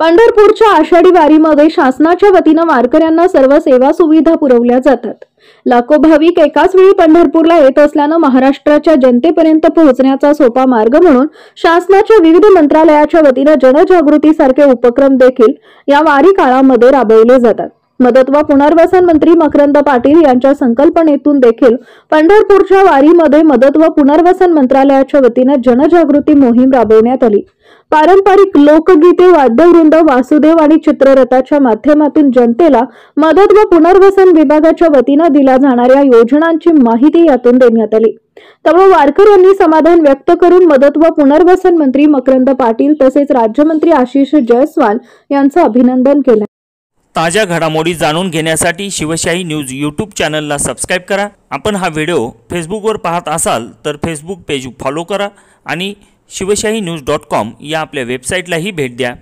पंढरपूरच्या आषाढी वारीमध्ये शासनाच्या वतीनं वारकऱ्यांना सर्व सेवा सुविधा पुरवल्या जातात। लाखो भाविक एकाच वेळी पंढरपूरला येत असल्यानं महाराष्ट्राच्या जनतेपर्यंत पोहोचण्याचा सोपा मार्ग म्हणून शासनाच्या विविध मंत्रालयाच्या वतीनं जनजागृतीसारखे उपक्रम देखील या वारी काळामध्ये राबवले जातात। मदत व पुनर्वसन मंत्री मकरंद पाटील यांच्या संकल्पनेतून देखील पंढरपूरच्या वारीमध्ये मदत व पुनर्वसन मंत्रालयाच्या वतीनं जनजागृती मोहीम राबवण्यात आली। पारंपरिक लोकगीते, वाद्यवृंद, वासुदेव आणि चित्ररथाच्या माध्यमातून जनतेला मदत व पुनर्वसन विभागाच्या वतीनं दिल्या जाणाऱ्या योजनांची माहिती यातून देण्यात आली। त्यामुळे वारकऱ्यांनी समाधान व्यक्त करून मदत व पुनर्वसन मंत्री मकरंद पाटील तसेच राज्यमंत्री आशिष जयस्वाल यांचं अभिनंदन केलं। ताज्या घडामोडी जाणून घेण्यासाठी शिवशाही न्यूज यूट्यूब चॅनलला सबस्क्राइब करा। आपण हा व्हिडिओ फेसबुकवर पाहत असाल तर फेसबुक पेज फॉलो करा आणि शिवशाही न्यूज.com या आपल्या वेबसाईटलाही भेट द्या।